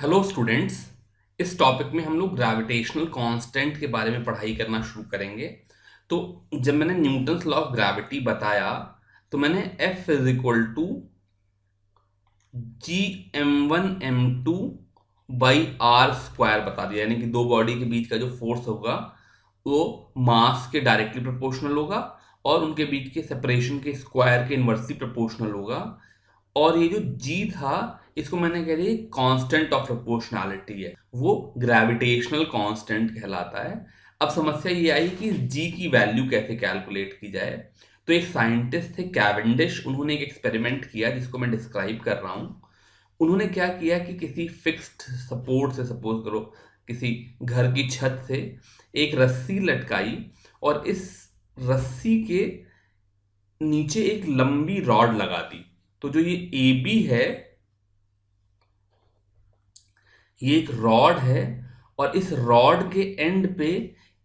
Hello students. इस topic में हम लोग ग्रेविटेशनल कांस्टेंट के बारे में पढ़ाई करना शुरू करेंगे। तो जब मैंने न्यूटन्स लॉ ऑफ ग्रेविटी बताया तो मैंने F is equal to G m1 m2 by R square बता दिया, यानी कि दो बॉडी के बीच का जो फोर्स होगा वो मास के डायरेक्टली प्रोपोर्शनल होगा और उनके बीच के सेपरेशन के स्क्वायर के इनवर्सली प्रोपोर्शनल होगा। और ये जो जी था इसको मैंने कह दिया कांस्टेंट ऑफ प्रोपोर्शनैलिटी है, वो ग्रेविटेशनल कांस्टेंट कहलाता है। अब समस्या ये आई कि जी की वैल्यू कैसे कैलकुलेट की जाए। तो एक साइंटिस्ट थे कैवेंडिश, उन्होंने एक एक्सपेरिमेंट किया जिसको मैं डिस्क्राइब कर रहा हूँ। उन्होंने क्या किया कि किसी फिक्स्ड सपोर्ट से, सपोज करो किसी घर की छत से एक रस्सी लटकाई और इस रस्सी के नीचे एक लंबी रॉड लगा दी। तो जो ये ए बी है ये एक रॉड है और इस रॉड के एंड पे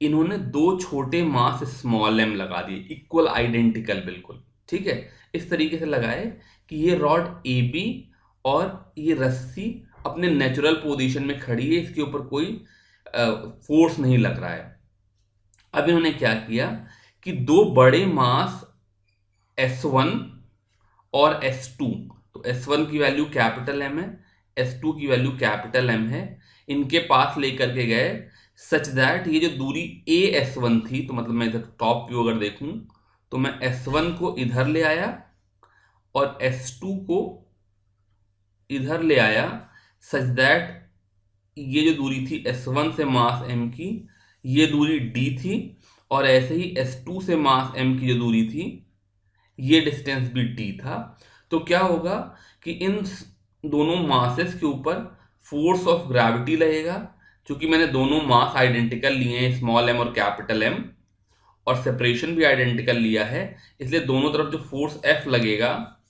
इन्होंने दो छोटे मास स्मॉल एम लगा दिए, इक्वल आइडेंटिकल बिल्कुल। ठीक है, इस तरीके से लगाए कि ये रॉड ए बी और ये रस्सी अपने नेचुरल पोजीशन में खड़ी है, इसके ऊपर कोई फोर्स नहीं लग रहा है। अब इन्होंने क्या किया कि दो बड़े मास S1 और S2, तो S1 की वैल्यू कैपिटल M है, S2 की वैल्यू कैपिटल M है, इनके पास लेकर के गए सच दैट ये जो दूरी AS1 थी, तो मतलब मैं इधर टॉप व्यू अगर देखूं तो मैं S1 को इधर ले आया और S2 को इधर ले आया सच दैट ये जो दूरी थी S1 से मास M की ये दूरी D थी और ऐसे ही S2 से मास M की जो दूरी थी ये डिस्टेंस भी D था। तो क्या होगा कि इन दोनों मासेस के ऊपर फोर्स ऑफ ग्रेविटी लगेगा, क्योंकि मैंने दोनों मास आइडेंटिकल लिए हैं, स्मॉल m और कैपिटल M, और सेपरेशन भी आइडेंटिकल लिया है, इसलिए दोनों तरफ जो फोर्स F लगेगा,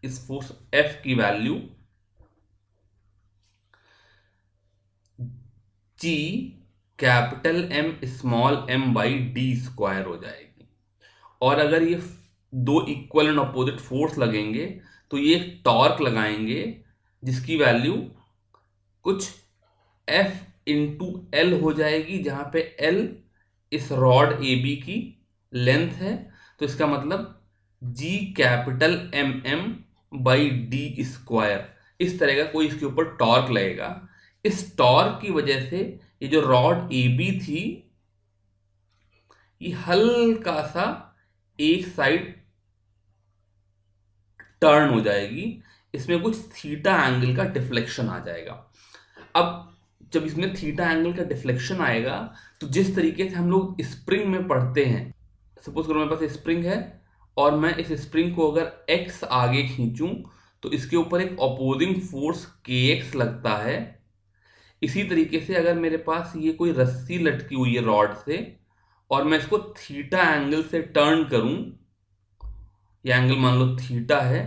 इस फोर्स F की value G capital M small m by D square हो जाएगी। और अगर ये दो इक्वल एंड अपोजिट फोर्स लगेंगे तो ये एक टॉर्क लगाएंगे जिसकी वैल्यू कुछ F इंटू एल हो जाएगी, जहां पे L इस रॉड ए बी की लेंथ है। तो इसका मतलब G capital M M by D square, इस तरह का कोई इसके ऊपर टॉर्क लगेगा। इस टॉर्क की वजह से ये जो रॉड ए बी थी ये हल्का सा एक साइड टर्न हो जाएगी, इसमें कुछ थीटा एंगल का डिफ्लेक्शन आ जाएगा। अब जब इसमें थीटा एंगल का डिफ्लेक्शन आएगा तो जिस तरीके से हम लोग स्प्रिंग में पढ़ते हैं, सपोज करो मेरे पास स्प्रिंग है और मैं इस स्प्रिंग को अगर x आगे खींचूं तो इसके ऊपर एक अपोजिंग फोर्स kx लगता है। इसी तरीके से अगर मेरे पास ये कोई रस्सी लटकी हुई है रॉड से और मैं इसको थीटा एंगल से टर्न करूं, ये एंगल मान लो थीटा है,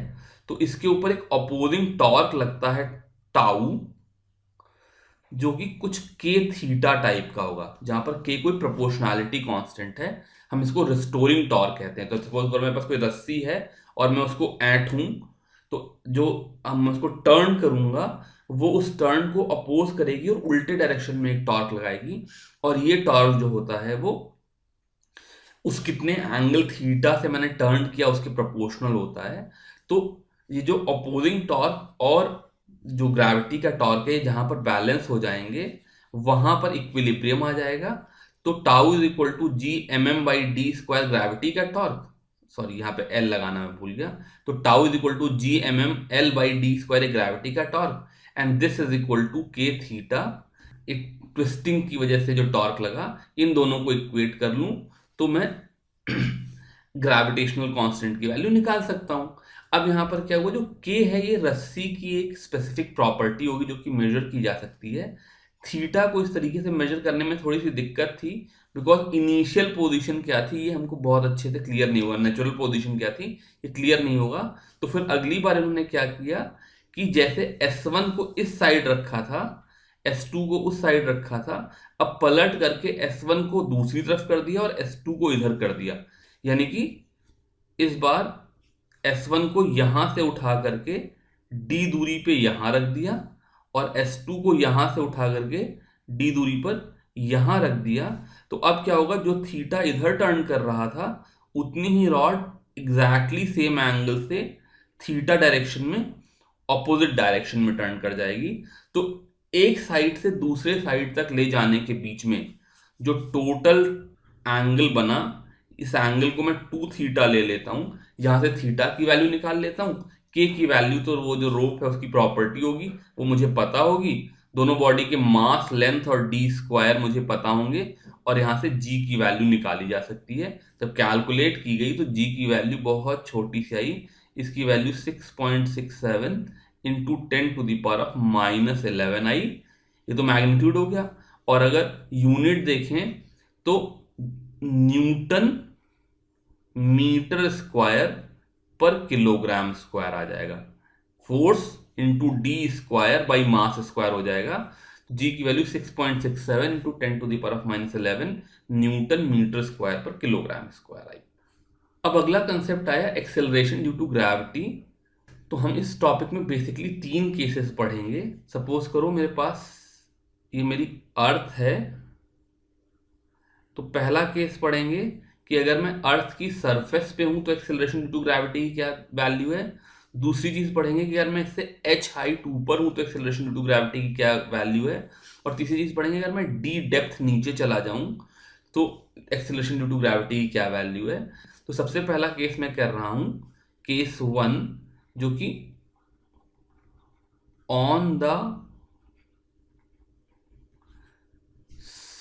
तो इसके ऊपर एक अपोजिंग टॉर्क लगता है टाउ, जो कि कुछ के थीटा टाइप का होगा, जहां पर के कोई प्रोपोर्शनैलिटी कांस्टेंट है। हम इसको रिस्टोरिंग टॉर्क कहते हैं। तो सपोज करो मेरे पास कोई रस्सी है और मैं उसको ऐंठूं, तो जो हम उसको टर्न करूंगा वो उस टर्न को अपोज करेगी और उल्टे डायरेक्शन में एक टॉर्क लगाएगी, और ये टॉर्क जो होता है वो उस कितने एंगल थीटा से मैंने टर्न किया उसके प्रोपोर्शनल होता है। तो ये जो अपोजिंग टॉर्क और जो ग्रेविटी का टॉर्क है जहां पर बैलेंस हो जाएंगे वहां पर इक्विलिब्रियम आ जाएगा। तो tau is equal to G M M by D square gravity का टॉर्क, सॉरी यहाँ पे एल लगाना मैं भूल गया, तो tau is equal to G M M L by D square gravity का torque, and this is equal to K theta. एक ट्विस्टिंग की वजह से जो टॉर्क लगा, इन दोनों को इक्वेट कर लूं तो मैं ग्रेविटेशनल कांस्टेंट की वैल्यू निकाल सकता हूं। अब यहां पर क्या हुआ, जो के है ये रस्सी की एक स्पेसिफिक प्रॉपर्टी होगी जो कि मेजर की जा सकती है। थीटा को इस तरीके से मेजर करने में थोड़ी सी दिक्कत थी, बिकॉज इनिशियल पोजीशन क्या थी ये हमको बहुत अच्छे से क्लियर नहीं हुआ, नेचुरल पोजीशन क्या थी ये क्लियर नहीं होगा। तो फिर अगली बार इन्होंने क्या किया कि जैसे S1 को इस साइड रखा था, S2 को उस साइड रखा था, अब पलट करके S1 को दूसरी तरफ कर दिया और S2 को इधर कर दिया। यानी कि इस बार S1 को यहां से उठा करके d दूरी पे यहां रख दिया और S2 को यहां से उठा करके d दूरी पर यहां रख दिया। तो अब क्या होगा, जो थीटा इधर टर्न कर रहा था उतनी ही रॉड एग्जैक्टली सेम एंगल से थीटा डायरेक्शन में ऑपोजिट डायरेक्शन में टर्न कर जाएगी। तो एक साइड से दूसरे साइड तक ले जाने के बीच में जो टोटल एंगल बना, इस एंगल को मैं 2 थीटा ले लेता हूं। यहां से थीटा की वैल्यू निकाल लेता हूं, के की वैल्यू तो वो जो रोप है उसकी प्रॉपर्टी होगी वो मुझे पता होगी, दोनों बॉडी के मास, लेंथ और डी स्क्वायर मुझे पता होंगे, और यहां से जी की वैल्यू निकाली जा सकती है। जब कैलकुलेट की गई तो जी की वैल्यू बहुत छोटी सी आई, इसकी वैल्यू 6.67 इंटू 10⁻⁻11 आई। ये तो मैग्नीट्यूड हो गया। और अगर यूनिट देखें तो न्यूटन मीटर स्क्वायर पर किलोग्राम स्क्वायर आ जाएगा। Force into D square by mass square हो जाएगा। जी की value 6.67 into 10⁻⁻11 newton metre square पर किलोग्राम स्क्वायर आई। अब अगला कंसेप्ट आया एक्सेलरेशन ड्यू टू ग्रेविटी। तो हम इस टॉपिक में बेसिकली 3 केसेस पढ़ेंगे। सपोज करो मेरे पास ये मेरी अर्थ है, तो पहला केस पढ़ेंगे कि अगर मैं अर्थ की सरफेस पे हूं तो एक्सेलरेशन ड्यू टू ग्रेविटी की क्या वैल्यू है। दूसरी चीज पढ़ेंगे कि अगर मैं इससे h हाइट ऊपर हूं तो एक्सेलरेशन ड्यू टू ग्रेविटी की क्या वैल्यू है। और तीसरी चीज पढ़ेंगे अगर मैं d डेप्थ नीचे चला जाऊं तो एक्सेलरेशन ड्यू टू ग्रेविटी की क्या वैल्यू है। तो सबसे पहला केस मैं कर रहा हूं, केस 1, जो कि ऑन द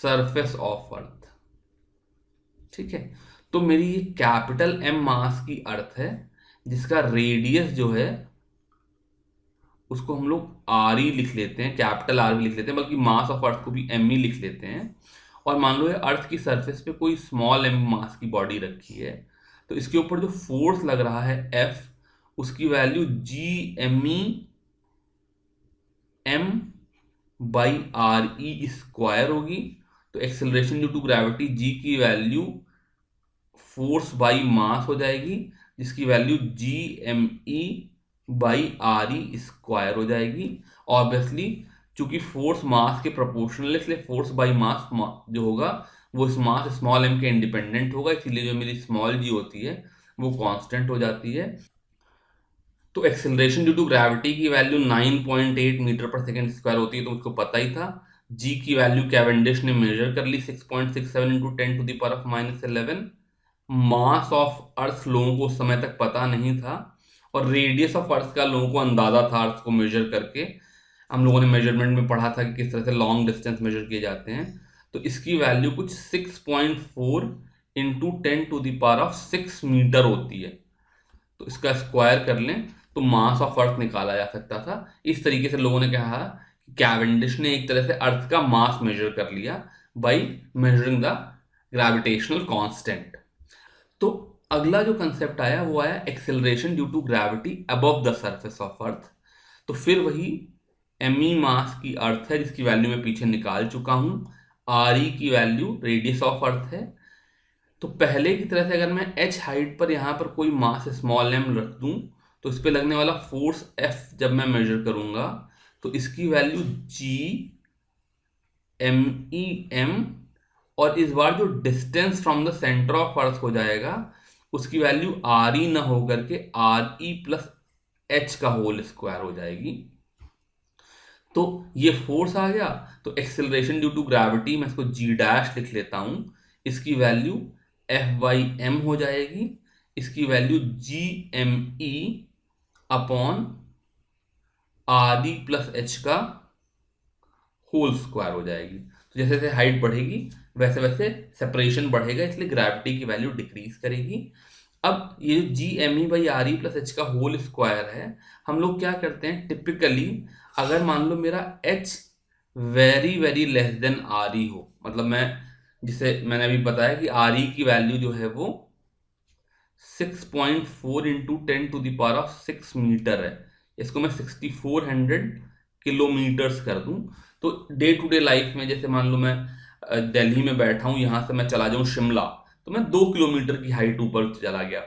सरफेस ऑफ अर्थ। ठीक है, तो मेरी ये कैपिटल एम मास की अर्थ है जिसका रेडियस जो है उसको हम लोग आर ई लिख लेते हैं, कैपिटल आर भी लिख लेते हैं, बल्कि मास ऑफ अर्थ को भी एम ई लिख लेते हैं। और मान लो ये अर्थ की सरफेस पे कोई स्मॉल एम मास की बॉडी रखी है, तो इसके ऊपर जो फोर्स लग रहा है एफ, उसकी value G M E M by R E square होगी। तो acceleration due to gravity G की वैल्यू फोर्स बाई मास हो जाएगी, जिसकी value G M E by R E square हो जाएगी। ऑब्वियसली चूंकि फोर्स मास के प्रोपोर्शनल है, इसलिए फोर्स बाई मास जो होगा वो इस मास स्मॉल एम के इंडिपेंडेंट होगा, इसीलिए जो मेरी स्मॉल जी होती है वो कांस्टेंट हो जाती है। तो एक्सेलरेशन ड्यू टू ग्रेविटी की वैल्यू 9.8 मीटर पर सेकेंड स्क्वायर होती है, तो उसको पता ही था। जी की वैल्यू कैवेंडिश ने मेजर कर ली 6.67 इंटू 10⁻⁻11। मास ऑफ अर्थ लोगों को उस समय तक पता नहीं था, और रेडियस ऑफ अर्थ का लोगों को अंदाजा था अर्थ को मेजर करके। हम लोगों ने मेजरमेंट में पढ़ा था कि किस तरह से लॉन्ग डिस्टेंस मेजर किए जाते हैं। तो इसकी वैल्यू कुछ 6.4 इंटू 10⁻6 मीटर होती है। तो इसका स्क्वायर कर लें तो मास ऑफ अर्थ निकाला जा सकता था। इस तरीके से लोगों ने कहा कि कैवेंडिश ने एक तरह से अर्थ का मास मेजर कर लिया by measuring the gravitational constant. तो अगला जो कंसेप्ट आया वो आया acceleration due to gravity above the surface of अर्थ। तो फिर वही एम ई मास की अर्थ है जिसकी वैल्यू मैं पीछे निकाल चुका हूं, आर ई की वैल्यू रेडियस ऑफ अर्थ है। तो पहले की तरह से अगर मैं h हाइट पर यहां पर कोई मास स्मॉल m रख दूं तो इस पे लगने वाला फोर्स F जब मैं मेजर करूंगा तो इसकी value g m e m, और इस बार जो distance from the centre of earth हो जाएगा उसकी वैल्यू आर ई ना होकर के आर ई प्लस एच का होल स्क्वायर हो जाएगी। तो ये फोर्स आ गया। तो एक्सेलरेशन ड्यू टू ग्रेविटी मैं इसको जी डैश लिख लेता हूं, इसकी वैल्यू एफ बाई एम हो जाएगी, इसकी value G M E upon R D plus H का होल स्क्वायर हो जाएगी। तो जैसे जैसे हाइट बढ़ेगी वैसे वैसे सेपरेशन बढ़ेगा, इसलिए ग्रेविटी की वैल्यू डिक्रीज करेगी। अब ये G M E by R E plus H का होल स्क्वायर है, हम लोग क्या करते हैं टिपिकली, अगर मान लो मेरा H very very less than R E हो, मतलब मैं जिसे मैंने अभी बताया कि आर ई की वैल्यू जो है वो 6.4 इंटू 10⁻6 मीटर है, इसको मैं 6400 किलोमीटर्स कर दूं तो डे टू डे लाइफ में जैसे मान लो मैं दिल्ली में बैठा हूं, यहां से मैं चला जाऊं शिमला तो मैं 2 किलोमीटर की हाइट ऊपर चला गया।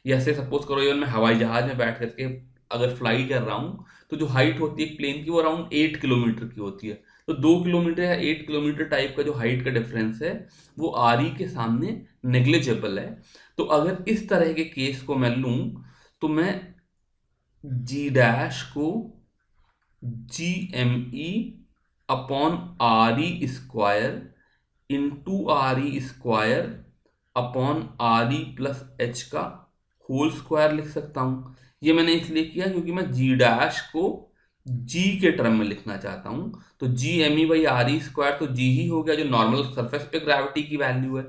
या से सपोज करो इवन मैं हवाई जहाज में बैठ करके अगर फ्लाई कर रहा हूँ तो जो हाइट होती है प्लेन की वो अराउंड 8 किलोमीटर की होती है। तो 2 किलोमीटर या 8 किलोमीटर टाइप का जो हाइट का डिफरेंस है वो आर ई के सामने नेग्लिजिबल है। तो अगर इस तरह के केस को मैं लूं तो मैं जी डैश को G M E upon R E square into R E square upon R E plus H का होल स्क्वायर लिख सकता हूं। ये मैंने इसलिए किया क्योंकि मैं जी डैश को जी के टर्म में लिखना चाहता हूं। तो G M E by R E square तो जी ही हो गया जो नॉर्मल सरफेस पे ग्रेविटी की वैल्यू है,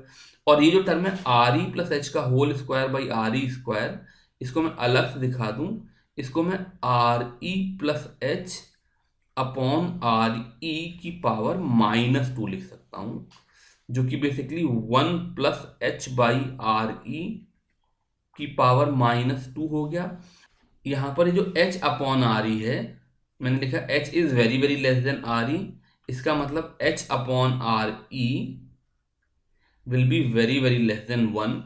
और ये जो टर्म है आर ई प्लस एच का whole square by R E square, इसको मैं अलग से दिखा दूं। इसको मैं R E plus H upon R E की पावर -2 लिख सकता हूं, जो कि basically 1 plus H by R E की पावर -2 हो गया। यहां पर ये जो h अपॉन आर ई है, मैंने लिखा h is very very less than R E, इसका मतलब h upon R E will be very very less than 1।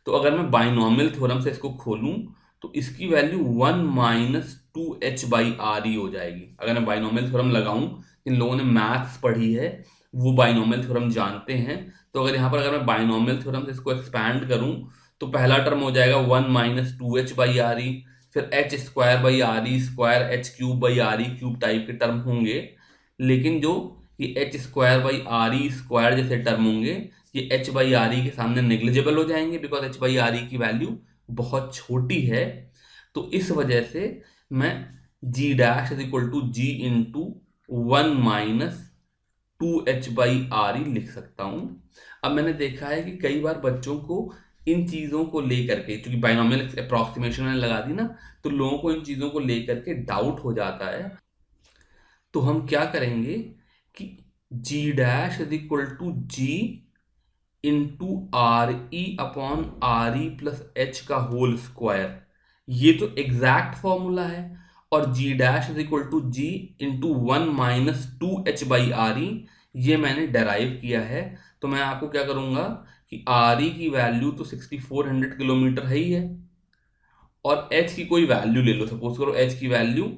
तो अगर मैं बाइनोमियल थ्योरम से इसको खोलूं तो इसकी value 1 minus 2h by R ई हो जाएगी। अगर मैं बाइनोमियल थ्योरम लगाऊं, इन लोगों ने मैथ्स पढ़ी है वो बाइनोमियल थ्योरम जानते हैं। तो अगर यहाँ पर अगर मैं बाइनोमियल थ्योरम से इसको एक्सपैंड करूं तो पहला टर्म हो जाएगा 1 माइनस 2h बाई आर ई, फिर H square by R E square, H cube by R E cube type के टर्म होंगे। लेकिन जो ये H square by R E square जैसे टर्म होंगे ये एच बाई आर ई के सामने नेग्लिजिबल हो जाएंगे, because H by R E की वैल्यू बहुत छोटी है। तो इस वजह से मैं G dash is equal to G into 1 minus 2h by R E लिख सकता हूं। अब मैंने देखा है कि कई बार बच्चों को इन चीजों को लेकर के, क्योंकि बाइनोमियल अप्रोक्सीमेशन मैंने लगा दी ना, तो लोगों को इन चीजों को लेकर के डाउट हो जाता है। तो हम क्या करेंगे कि G dash is equal to G into R E upon R E plus H का होल स्क्वायर, ये तो एग्जैक्ट फॉर्मूला है। और G dash is equal to G into 1 minus 2h by R E, ये मैंने डेराइव किया है। तो मैं आपको क्या करूंगा कि आर ई की वैल्यू तो 6400 किलोमीटर है ही है, और एच की कोई वैल्यू ले लो, सपोज करो एच की वैल्यू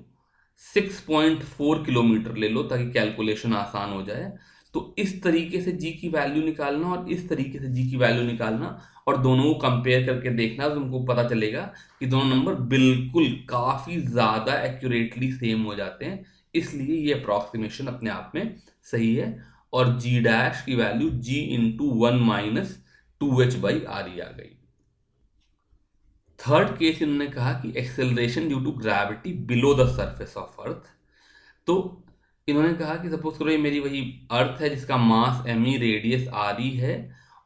6.4 किलोमीटर ले लो ताकि कैलकुलेशन आसान हो जाए। तो इस तरीके से जी की वैल्यू निकालना और इस तरीके से जी की वैल्यू निकालना और दोनों को कंपेयर करके देखना, तो तुमको पता चलेगा कि दोनों नंबर बिल्कुल काफी ज्यादा एक्यूरेटली सेम हो जाते हैं। इसलिए ये अप्रोक्सीमेशन अपने आप में सही है, और जी डैश की value G into 1 minus 2h by R E आ गई। थर्ड केस इन्होंने कहा कि acceleration due to gravity below the surface of अर्थ। तो इन्होंने कहा कि सपोज करो ये मेरी वही अर्थ है जिसका mass M E radius R E है,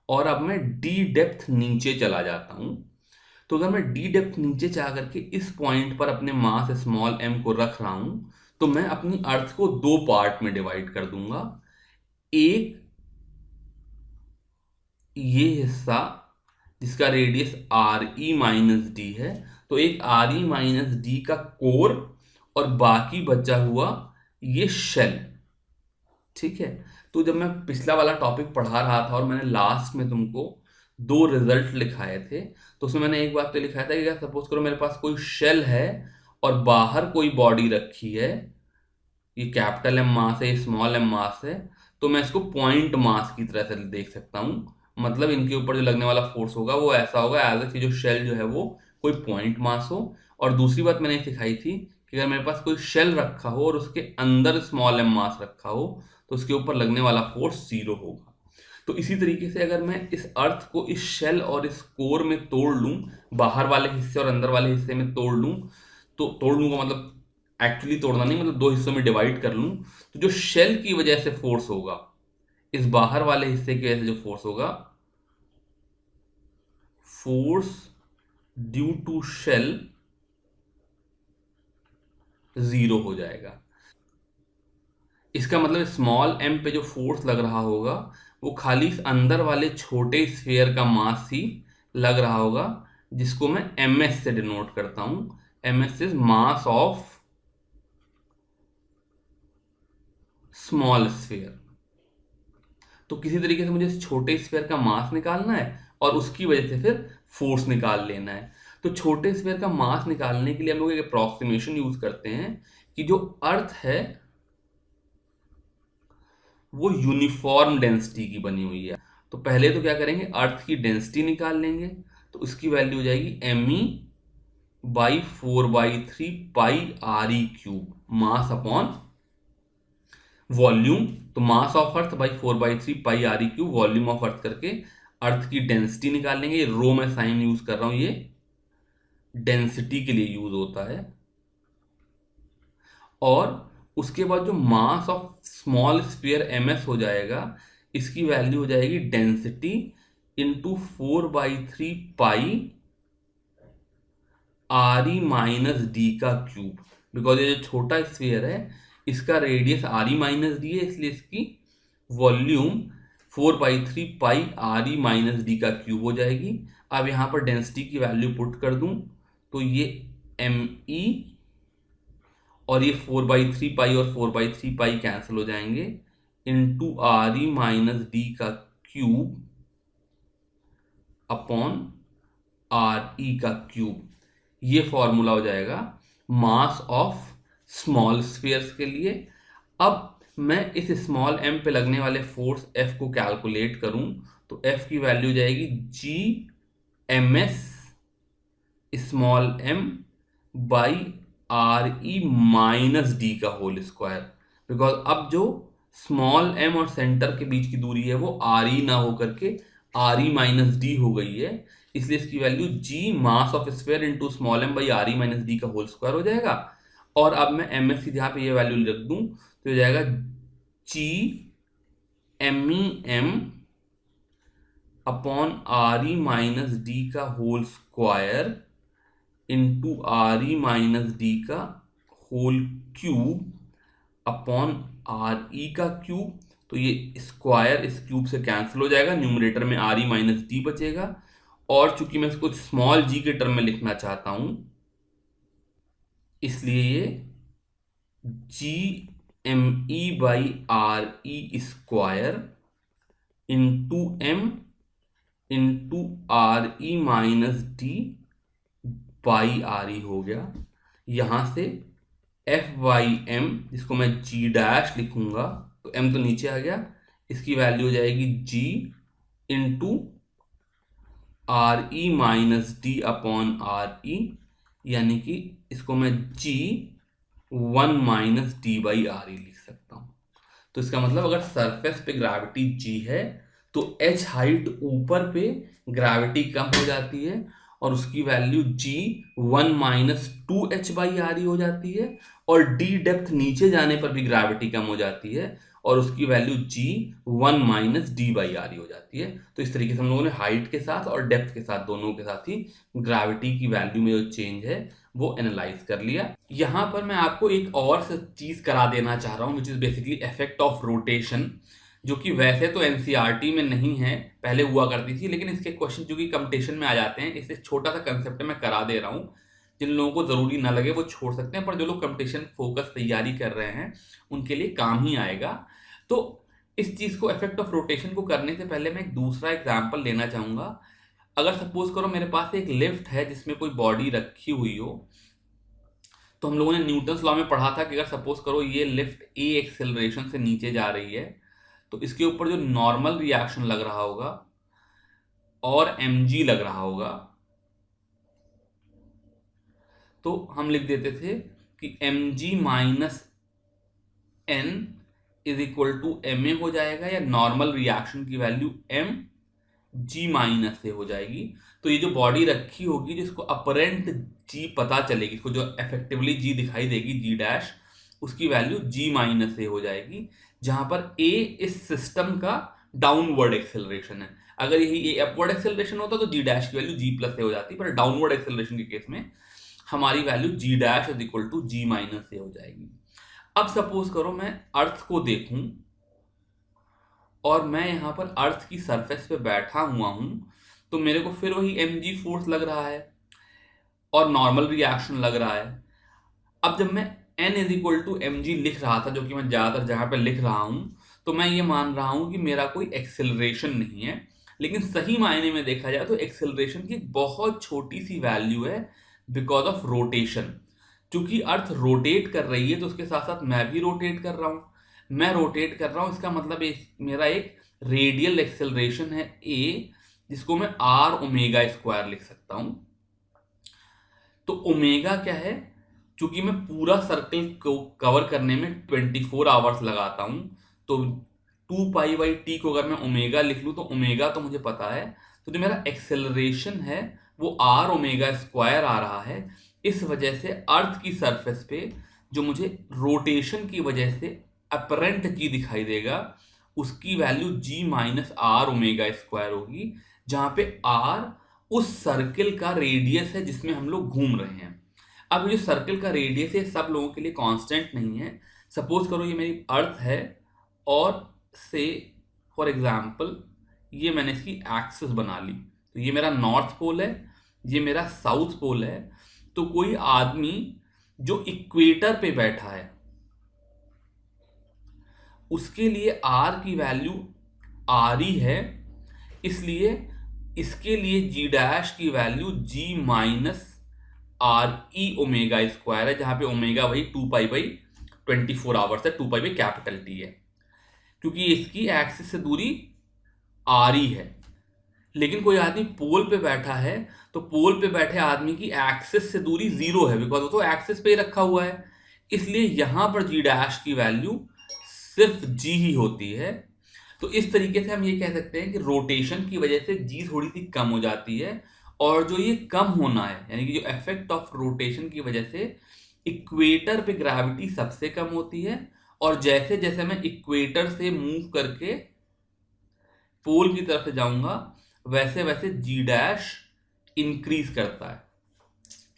और अब मैं डी डेप्थ नीचे चला जाता हूं। तो अगर मैं डी डेप्थ नीचे जा करके इस पॉइंट पर अपने मास स्मॉल एम को रख रहा हूं, तो मैं अपनी अर्थ को दो पार्ट में डिवाइड कर दूंगा। एक ये हिस्सा जिसका radius R E minus D है, तो एक आर ई माइनस डी का कोर, और बाकी बचा हुआ ये शेल। ठीक है। तो जब मैं पिछला वाला टॉपिक पढ़ा रहा था और मैंने लास्ट में तुमको दो रिजल्ट लिखाए थे, तो उसमें मैंने एक बात तो लिखाया था कि सपोज करो मेरे पास कोई शेल है और बाहर कोई बॉडी रखी है, ये कैपिटल एम मास है, ये स्मॉल एम मास है, तो मैं इसको पॉइंट मास की तरह से देख सकता हूँ। मतलब इनके ऊपर जो लगने वाला फोर्स होगा वो ऐसा होगा एज इफ जो शेल जो है वो कोई पॉइंट मास हो। और दूसरी बात मैंने सिखाई थी कि अगर मेरे पास कोई शेल रखा हो और उसके अंदर स्मॉल एम मास रखा हो तो उसके ऊपर लगने वाला फोर्स 0 होगा। तो इसी तरीके से अगर मैं इस अर्थ को इस शेल और इस कोर में तोड़ लूं, बाहर वाले हिस्से और अंदर वाले हिस्से में तोड़ लूं, तो तोड़ लूंगा मतलब एक्चुअली तोड़ना नहीं, मतलब दो हिस्सों में डिवाइड कर लूं, तो जो शेल की वजह से फोर्स होगा, इस बाहर वाले हिस्से की वजह से जो फोर्स होगा, फोर्स ड्यू टू शेल 0 हो जाएगा। इसका मतलब स्मॉल एम पे जो फोर्स लग रहा होगा वो खाली इस अंदर वाले छोटे स्फीयर का मास ही लग रहा होगा, जिसको मैं ms से डिनोट करता हूं। ms is mass of small sphere. तो किसी तरीके से मुझे इस छोटे स्फीयर का मास निकालना है और उसकी वजह से फिर फोर्स निकाल लेना है। तो छोटे स्फीयर का मास निकालने के लिए हम लोग एक अप्रोक्सीमेशन यूज करते हैं कि जो अर्थ है वो यूनिफॉर्म डेंसिटी की बनी हुई है। तो पहले तो क्या करेंगे, अर्थ की डेंसिटी निकाल लेंगे। तो उसकी वैल्यू हो जाएगी me by 4/3 pi RE cube, mass upon volume. तो mass of earth by 4/3 pi RE cube, volume of earth करके अर्थ की डेंसिटी निकाल लेंगे। रो में साइन यूज कर रहा हूं, ये डेंसिटी के लिए यूज होता है। और उसके बाद जो mass of small sphere ms हो जाएगा, इसकी वैल्यू हो जाएगी density into 4/3 pi RE minus D का क्यूब। बिकॉज ये जो छोटा स्फीयर है इसका रेडियस RE माइनस डी है, इसलिए इसकी volume 4/3 pi RE minus D का क्यूब हो जाएगी। अब यहां पर डेंसिटी की वैल्यू पुट कर दूं तो ये me और ये 4/3 पाई और 4/3 पाई कैंसिल हो जाएंगे, इंटू RE माइनस डी का क्यूब अपॉन RE का क्यूब। ये फॉर्मूला हो जाएगा मास ऑफ स्मॉल स्फीयर्स के लिए। अब मैं इस स्मॉल m पे लगने वाले फोर्स F को कैलकुलेट करूं तो F की वैल्यू हो जाएगी Gms small m by RE minus D का होल स्क्वायर। बिकॉज अब जो स्मॉल m और सेंटर के बीच की दूरी है वो RE ना होकर के RE माइनस डी हो गई है, इसलिए इसकी value G mass of sphere into small m by RE minus D का होल स्क्वायर हो जाएगा। और अब मैं ms की जगह पे ये वैल्यू रख दूं तो हो जाएगा G MEM upon RE minus D का whole square into RE minus D का होल क्यूब अपॉन RE का क्यूब। तो ये स्क्वायर इस क्यूब से कैंसिल हो जाएगा, न्यूमरेटर में RE माइनस डी बचेगा। और चूंकि मैं इसको स्मॉल g के टर्म में लिखना चाहता हूं, इसलिए ये GME by RE square into m into RE minus D by RE हो गया। यहां से F बाई m, जिसको मैं G डैश लिखूंगा, तो m तो नीचे आ गया, इसकी वैल्यू हो जाएगी G into RE minus D upon RE, यानी कि इसको मैं G1 minus D by RE लिख सकता हूं। तो इसका मतलब अगर सरफेस पे ग्रेविटी G है तो h हाइट ऊपर पे ग्रेविटी कम हो जाती है और उसकी value G1 minus 2h by RE हो जाती है, और d डेप्थ नीचे जाने पर भी ग्रेविटी कम हो जाती है और उसकी value G1 minus D by RE हो जाती है। तो इस तरीके से हम लोगों ने हाइट के साथ और डेप्थ के साथ, दोनों के साथ ही ग्रेविटी की वैल्यू में जो चेंज है वो एनालाइज कर लिया। यहां पर मैं आपको एक और चीज करा देना चाह रहा हूं, which is basically effect of rotation, जो कि वैसे तो एनसीईआरटी में नहीं है, पहले हुआ करती थी, लेकिन इसके क्वेश्चन जो कि कंपटीशन में आ जाते हैं, इससे छोटा सा कंसेप्ट मैं करा दे रहा हूँ। जिन लोगों को जरूरी ना लगे वो छोड़ सकते हैं, पर जो लोग कंपटीशन फोकस तैयारी कर रहे हैं उनके लिए काम ही आएगा। तो इस चीज को, इफेक्ट ऑफ रोटेशन को करने से पहले मैं एक दूसरा एग्जाम्पल लेना चाहूंगा। अगर सपोज करो मेरे पास एक लिफ्ट है जिसमें कोई बॉडी रखी हुई हो, तो हम लोगों ने न्यूटन्स लॉ में पढ़ा था कि अगर सपोज करो ये लिफ्ट a एक्सेलरेशन से नीचे जा रही है तो इसके ऊपर जो नॉर्मल रिएक्शन लग रहा होगा और mg लग रहा होगा, तो हम लिख देते थे कि mg minus n is equal to ma हो जाएगा, या नॉर्मल रिएक्शन की वैल्यू mg माइनस से हो जाएगी। तो ये जो बॉडी रखी होगी जिसको अपरेंट g पता चलेगी, इसको जो इफेक्टिवली g दिखाई देगी g डैश, उसकी वैल्यू g माइनस से हो जाएगी, जहां पर a इस सिस्टम का डाउनवर्ड एक्सेलरेशन है। अगर यही अपवर्ड एक्सेलरेशन होता तो g डैश की वैल्यू g प्लस से हो जाती, पर डाउनवर्ड एक्सेलरेशन के केस में हमारी value g dash is equal to g minus से हो जाएगी। अब सपोज करो मैं अर्थ को देखूं और मैं यहां पर अर्थ की सरफेस पे बैठा हुआ हूं, तो मेरे को फिर वही mg फोर्स लग रहा है और नॉर्मल रिएक्शन लग रहा है। अब जब मैं n is equal to mg लिख रहा था, जो कि मैं ज्यादातर जहां पे लिख रहा हूं, तो मैं ये मान रहा हूं कि मेरा कोई एक्सेलरेशन नहीं है, लेकिन सही मायने में देखा जाए तो एक्सेलरेशन की बहुत छोटी सी वैल्यू है बिकॉज ऑफ रोटेशन। क्योंकि अर्थ रोटेट कर रही है तो उसके साथ साथ मैं भी रोटेट कर रहा हूं। मैं रोटेट कर रहा हूं, इसका मतलब मेरा एक रेडियल एक्सेलरेशन है ए, जिसको मैं आर ओमेगा स्क्वायर लिख सकता हूं। तो ओमेगा क्या है, क्योंकि मैं पूरा सर्कल को कवर करने में 24 आवर्स लगाता हूं, तो 2 पाई/t को अगर मैं ओमेगा लिख लूं तो ओमेगा तो मुझे पता है, तो जो मेरा एक्सेलरेशन है वो आर ओमेगा स्क्वायर आ रहा है। इस वजह से अर्थ की सरफेस पे जो मुझे रोटेशन की वजह से अपरेंट जी दिखाई देगा, उसकी value G minus R omega square होगी, जहां पे आर उस सर्किल का रेडियस है जिसमें हम लोग घूम रहे हैं। अब ये जो सर्किल का रेडियस है सब लोगों के लिए कांस्टेंट नहीं है। सपोज करो ये मेरी अर्थ है और से फॉर एग्जांपल ये मैंने इसकी एक्सिस बना ली, तो ये मेरा नॉर्थ पोल है, ये मेरा साउथ पोल है। तो कोई आदमी जो इक्वेटर पे बैठा है उसके लिए आर की वैल्यू आर ही है, इसलिए इसके लिए जी डैश की value G minus R E omega square है, जहां पे ओमेगा वही 2 पाई/24 आवर्स है, 2 पाई/कैपिटल टी है, क्योंकि इसकी एक्सिस से दूरी आर ई है। लेकिन कोई आदमी पोल पे बैठा है तो पोल पे बैठे आदमी की एक्सिस से दूरी 0 है, बिकॉज वो तो एक्सिस पे ही रखा हुआ है, इसलिए यहां पर जी डैश की वैल्यू सिर्फ जी ही होती है। तो इस तरीके से हम ये कह सकते हैं कि रोटेशन की वजह से जी थोड़ी सी कम हो जाती है, और जो ये कम होना है यानी कि जो इफेक्ट ऑफ रोटेशन की वजह से इक्वेटर पे ग्रेविटी सबसे कम होती है, और जैसे जैसे मैं इक्वेटर से मूव करके पोल की तरफ से जाऊंगा वैसे वैसे जी डैश इंक्रीज करता है।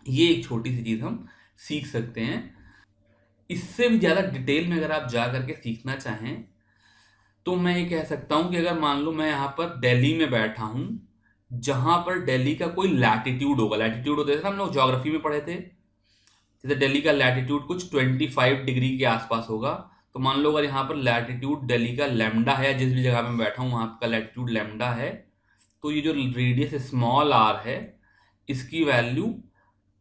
ये एक छोटी सी चीज हम सीख सकते हैं। इससे भी ज्यादा डिटेल में अगर आप जा करके सीखना चाहें तो मैं ये कह सकता हूं कि अगर मान लो मैं यहां पर दिल्ली में बैठा हूं, जहां पर दिल्ली का कोई लैटिट्यूड होगा, लैटिट्यूड होता है ना, हम लोग ज्योग्राफी में पढ़े थे, जैसे दिल्ली का लैटिट्यूड कुछ 25 डिग्री के आसपास होगा, तो मान लो अगर यहाँ पर लैटिट्यूड दिल्ली का लैम्डा है, जिस भी जगह में बैठा हूँ वहां का लैटिट्यूड लैम्डा है, तो ये जो रेडियस स्मॉल आर है इसकी value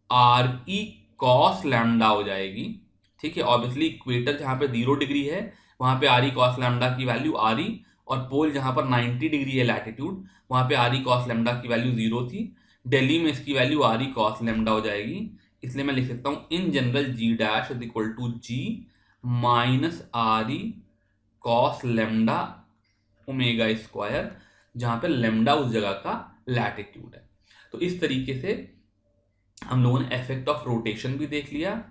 R E cos lambda हो जाएगी। ठीक है, ऑब्वियसली इक्वेटर जहां पे 0 डिग्री है वहां पे आर ई कॉस लैम्डा की वैल्यू आर ई, और पोल जहां पर 90 डिग्री है लैटिट्यूड वहां पे आर ई कॉस लैम्डा की वैल्यू 0 थी। दिल्ली में इसकी value R E cos lambda हो जाएगी, इसलिए मैं लिख सकता हूं in general G dash is equal to G minus R E cos lambda omega square, जहां पे लैम्डा उस जगह का लैटिट्यूड है। तो इस तरीके से हम लोगों ने इफेक्ट ऑफ रोटेशन भी देख लिया।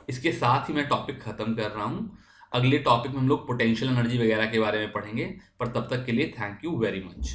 इसके साथ ही मैं टॉपिक खत्म कर रहा हूं। अगले टॉपिक में हम लोग पोटेंशियल एनर्जी वगैरह के बारे में पढ़ेंगे, पर तब तक के लिए थैंक यू वेरी मच।